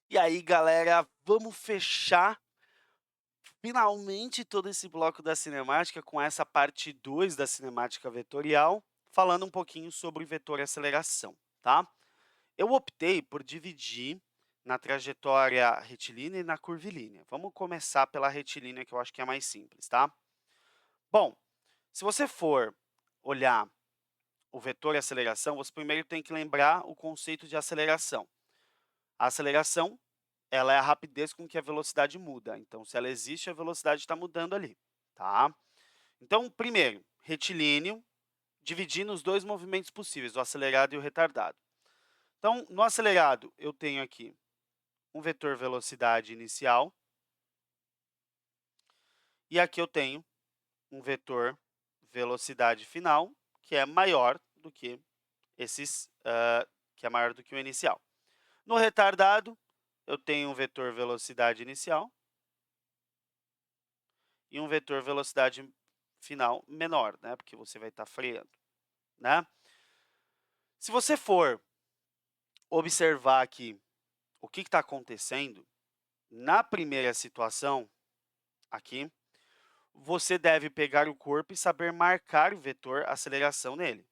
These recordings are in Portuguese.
E aí, galera, vamos fechar finalmente todo esse bloco da cinemática com essa parte 2 da cinemática vetorial, falando um pouquinho sobre vetor e aceleração, tá? Eu optei por dividir na trajetória retilínea e na curvilínea. Vamos começar pela retilínea, que eu acho que é mais simples, tá? Bom, se você for olhar o vetor e aceleração, você primeiro tem que lembrar o conceito de aceleração. A aceleração, ela é a rapidez com que a velocidade muda. Então, se ela existe, a velocidade está mudando ali, tá? Então, primeiro, retilíneo, dividindo os dois movimentos possíveis, o acelerado e o retardado. Então, no acelerado, eu tenho aqui um vetor velocidade inicial e aqui eu tenho um vetor velocidade final, que é maior do que que é maior do que o inicial. No retardado, eu tenho um vetor velocidade inicial e um vetor velocidade final menor, né, porque você vai estar freando, né. Se você for observar aqui o que está acontecendo, na primeira situação aqui, você deve pegar o corpo e saber marcar o vetor aceleração nele,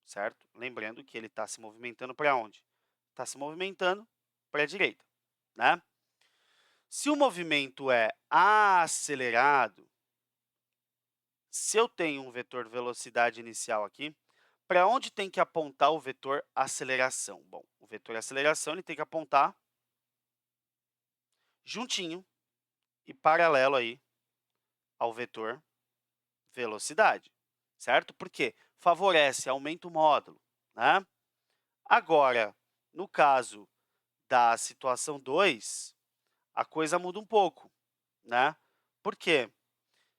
certo? Lembrando que ele está se movimentando para onde? Está se movimentando para a direita, né. Se o movimento é acelerado, se eu tenho um vetor velocidade inicial aqui, para onde tem que apontar o vetor aceleração? Bom, o vetor aceleração ele tem que apontar juntinho e paralelo aí ao vetor velocidade, certo? Porque favorece, aumenta o módulo, né? Agora, no caso da situação 2, a coisa muda um pouco, né? Por quê?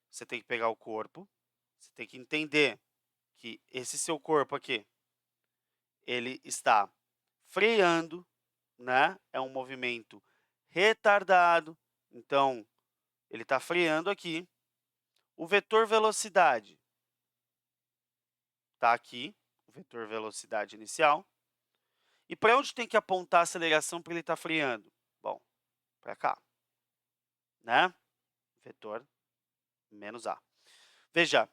Você tem que pegar o corpo, você tem que entender que esse seu corpo aqui, ele está freando, né? É um movimento retardado, então ele está freando aqui. O vetor velocidade está aqui, o vetor velocidade inicial. E para onde tem que apontar a aceleração para ele estar freando? Bom, para cá, né? Vetor menos A. Veja,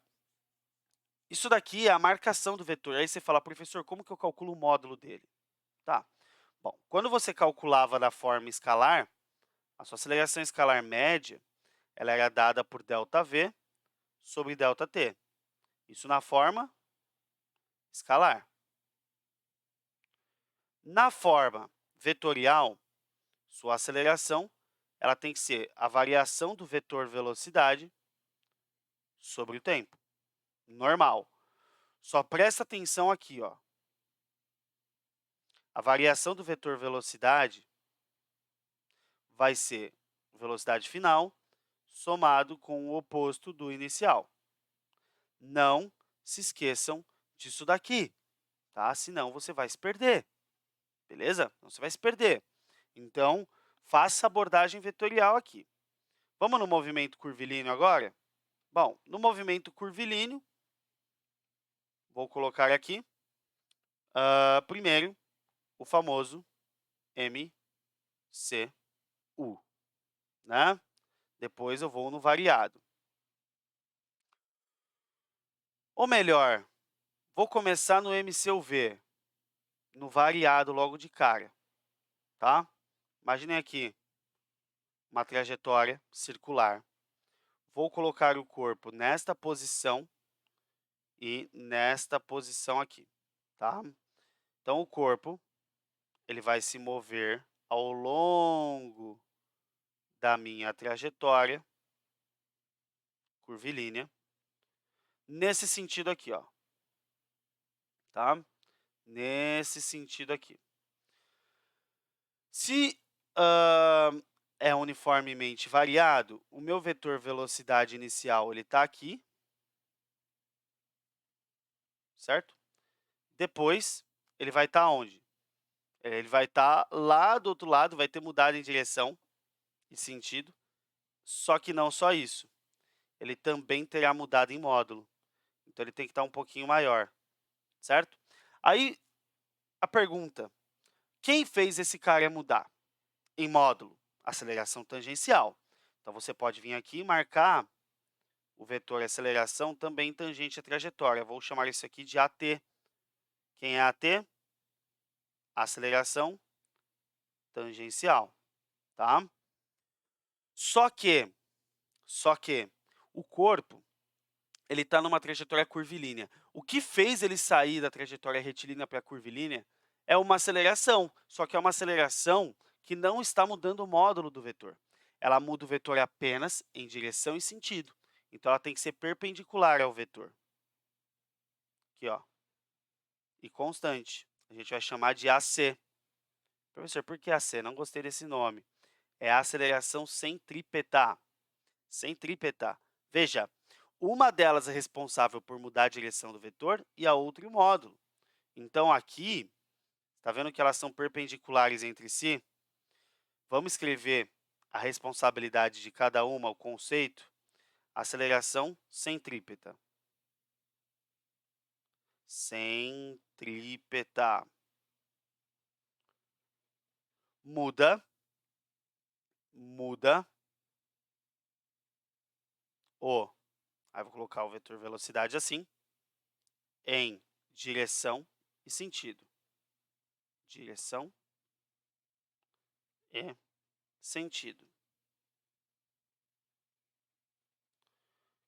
isso daqui é a marcação do vetor. Aí você fala, professor, como que eu calculo o módulo dele? Tá. Bom, quando você calculava da forma escalar, a sua aceleração escalar média, ela era dada por ΔV sobre ΔT. Isso na forma escalar. Na forma vetorial, sua aceleração ela tem que ser a variação do vetor velocidade sobre o tempo. Normal. Só presta atenção aqui, ó. A variação do vetor velocidade vai ser velocidade final somado com o oposto do inicial. Não se esqueçam disso daqui, tá? Senão você vai se perder, beleza? Então, você vai se perder. Então, faça a abordagem vetorial aqui. Vamos no movimento curvilíneo agora? Bom, no movimento curvilíneo, vou colocar aqui, primeiro, o famoso MCU, né? Depois eu vou no variado. Ou melhor, vou começar no MCUV, no variado logo de cara, tá? Imaginem aqui uma trajetória circular. Vou colocar o corpo nesta posição e nesta posição aqui, tá? Então, o corpo ele vai se mover ao longo da minha trajetória curvilínea, nesse sentido aqui, ó, tá? Nesse sentido aqui. Se é uniformemente variado, o meu vetor velocidade inicial ele está aqui, certo? Depois, ele vai estar onde? Ele vai estar lá do outro lado, vai ter mudado em direção e sentido, só que não só isso, ele também terá mudado em módulo, então ele tem que estar um pouquinho maior, certo? Aí, a pergunta, quem fez esse cara mudar? em módulo, aceleração tangencial. Então, você pode vir aqui e marcar o vetor aceleração também tangente à trajetória. Vou chamar isso aqui de AT. Quem é AT? Aceleração tangencial, tá? Só que o corpo, ele está numa trajetória curvilínea. O que fez ele sair da trajetória retilínea para a curvilínea é uma aceleração, só que é uma aceleração que não está mudando o módulo do vetor. Ela muda o vetor apenas em direção e sentido. Então, ela tem que ser perpendicular ao vetor. Aqui, ó. E constante. A gente vai chamar de AC. Professor, por que AC? Não gostei desse nome. É a aceleração centrípeta. Centrípeta. Veja, uma delas é responsável por mudar a direção do vetor e a outra o módulo. Então, aqui, está vendo que elas são perpendiculares entre si? Vamos escrever a responsabilidade de cada uma, o conceito? Aceleração centrípeta. Centrípeta. Muda o, aí vou colocar o vetor velocidade assim, em direção e sentido. Direção e sentido.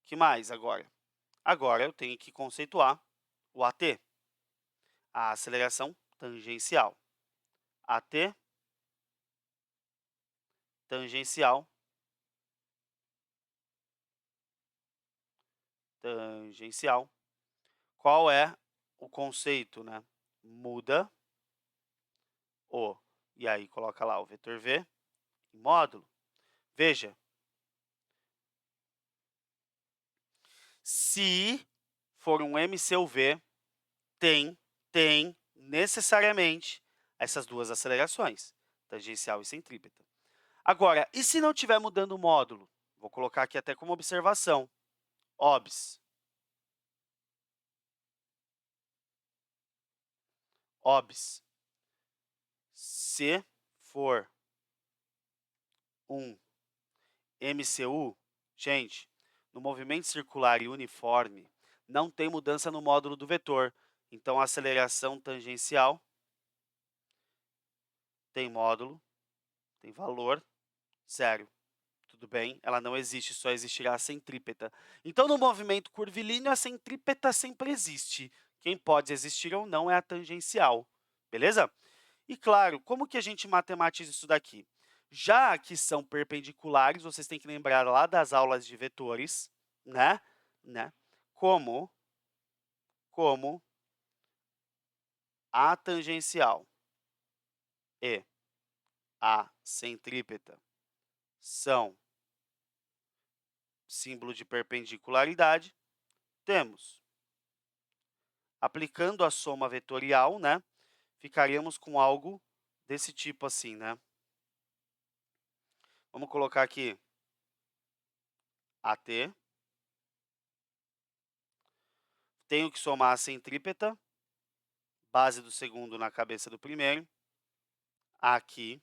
Que mais agora? Agora eu tenho que conceituar o AT, a aceleração tangencial. AT tangencial, tangencial. Qual é o conceito, né? Muda o, e aí coloca lá o vetor V em módulo. Veja, se for um MCUV, tem necessariamente essas duas acelerações, tangencial e centrípeta. Agora, e se não estiver mudando o módulo? Vou colocar aqui até como observação. OBS. OBS. Se for um MCU, gente, no movimento circular e uniforme, não tem mudança no módulo do vetor. Então, a aceleração tangencial tem módulo, tem valor zero. Tudo bem? Ela não existe, só existirá a centrípeta. Então, no movimento curvilíneo, a centrípeta sempre existe. Quem pode existir ou não é a tangencial, beleza? E claro, como que a gente matematiza isso daqui? Já que são perpendiculares, vocês têm que lembrar lá das aulas de vetores, né? Como a tangencial e a centrípeta são símbolo de perpendicularidade, temos, aplicando a soma vetorial, né, ficaríamos com algo desse tipo assim, né? Vamos colocar aqui AT. Tenho que somar a centrípeta, base do segundo na cabeça do primeiro, aqui.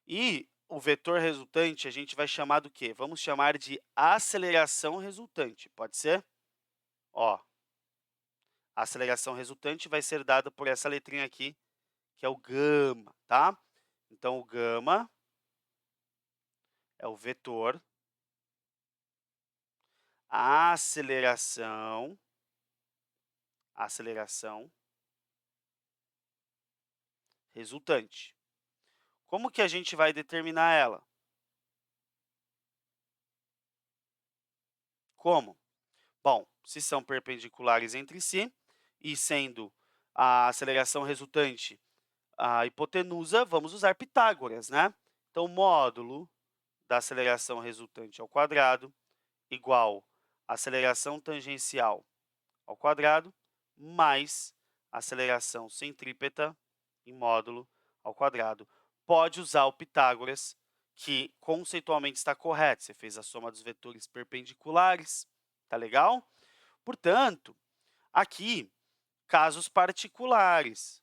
E o vetor resultante a gente vai chamar do quê? Vamos chamar de aceleração resultante, pode ser? Ó, a aceleração resultante vai ser dada por essa letrinha aqui, que é o gama, tá? Então, o gama é o vetor, a aceleração resultante. Como que a gente vai determinar ela? Como? Bom, se são perpendiculares entre si e sendo a aceleração resultante a hipotenusa, vamos usar Pitágoras, né? Então, módulo da aceleração resultante ao quadrado igual a aceleração tangencial ao quadrado mais aceleração centrípeta em módulo ao quadrado. Pode usar o Pitágoras, que conceitualmente está correto. Você fez a soma dos vetores perpendiculares, tá legal? Portanto, aqui, casos particulares.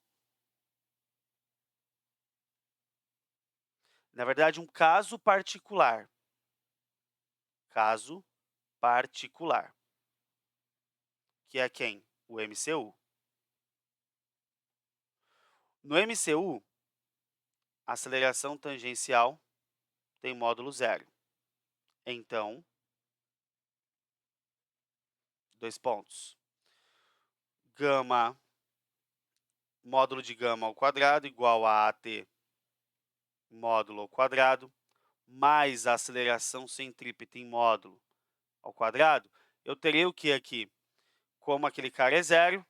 Na verdade, um caso particular. Caso particular. Que é quem? O MCU. No MCU, a aceleração tangencial tem módulo zero. Então, 2 pontos. Gama, módulo de gama ao quadrado igual a AT módulo ao quadrado, mais a aceleração centrípeta em módulo ao quadrado, eu terei o que aqui? Como aquele cara é zero,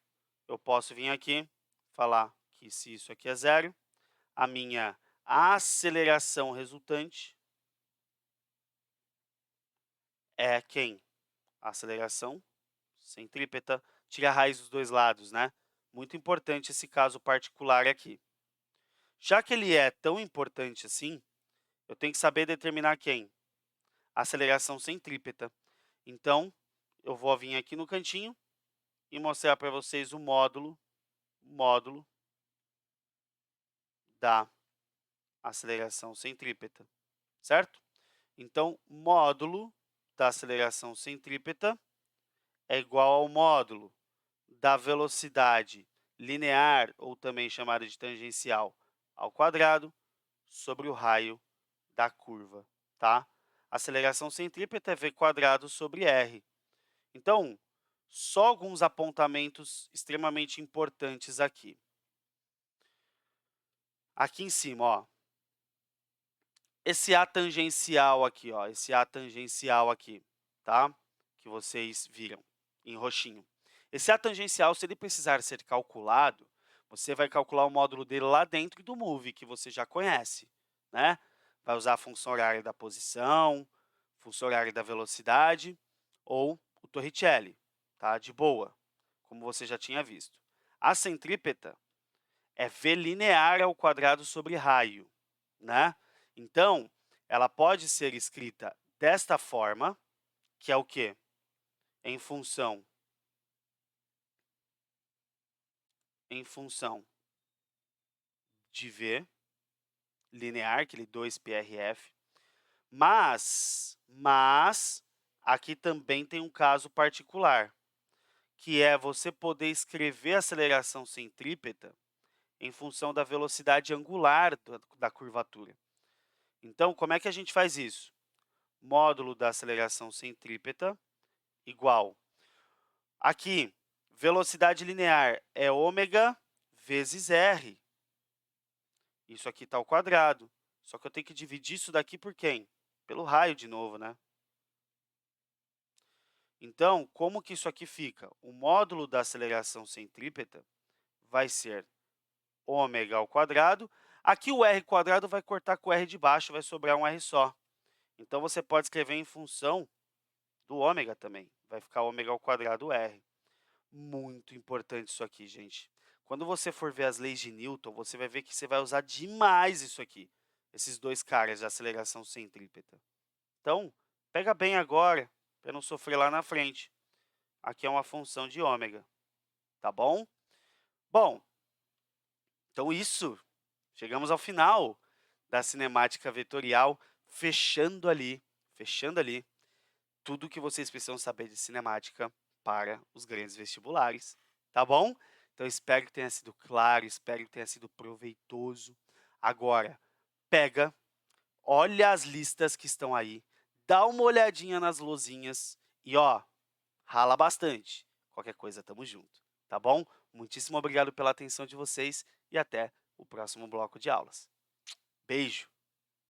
eu posso vir aqui falar que se isso aqui é zero, a minha aceleração resultante é quem? A aceleração centrípeta. Tira a raiz dos dois lados, né? Muito importante esse caso particular aqui. Já que ele é tão importante assim, eu tenho que saber determinar quem? A aceleração centrípeta. Então, eu vou vir aqui no cantinho e mostrar para vocês o módulo da aceleração centrípeta, certo? Então, módulo da aceleração centrípeta é igual ao módulo da velocidade linear, ou também chamada de tangencial, ao quadrado, sobre o raio da curva, tá? Aceleração centrípeta é v² sobre r. Então, só alguns apontamentos extremamente importantes aqui. Aqui em cima, ó, esse A tangencial aqui, ó, esse A tangencial aqui, tá? Que vocês viram em roxinho. Esse A tangencial, se ele precisar ser calculado, você vai calcular o módulo dele lá dentro do move, que você já conhece, né? Vai usar a função horária da posição, função horária da velocidade ou o Torricelli, tá? De boa, como você já tinha visto. A centrípeta é V linear ao quadrado sobre raio, né? Então, ela pode ser escrita desta forma, que é o quê? Em função de V linear, aquele 2πrf, mas aqui também tem um caso particular, que é você poder escrever a aceleração centrípeta em função da velocidade angular da curvatura. Então, como é que a gente faz isso? Módulo da aceleração centrípeta igual. Aqui, velocidade linear é ômega vezes r. Isso aqui está ao quadrado. Só que eu tenho que dividir isso daqui por quem? Pelo raio de novo, né? Então, como que isso aqui fica? O módulo da aceleração centrípeta vai ser ômega ao quadrado. Aqui o r² vai cortar com o r de baixo, vai sobrar um r só. Então, você pode escrever em função do ômega também. Vai ficar ômega ao quadrado r. Muito importante isso aqui, gente. Quando você for ver as leis de Newton, você vai ver que você vai usar demais isso aqui, esses dois caras de aceleração centrípeta. Então, pega bem agora, para não sofrer lá na frente. Aqui é uma função de ômega, tá bom? Bom, então chegamos ao final da cinemática vetorial, fechando ali tudo o que vocês precisam saber de cinemática para os grandes vestibulares, tá bom? Então, espero que tenha sido claro, espero que tenha sido proveitoso. Agora, pega, olha as listas que estão aí, dá uma olhadinha nas luzinhas e, ó, rala bastante. Qualquer coisa, tamo junto, tá bom? Muitíssimo obrigado pela atenção de vocês e até o próximo bloco de aulas. Beijo!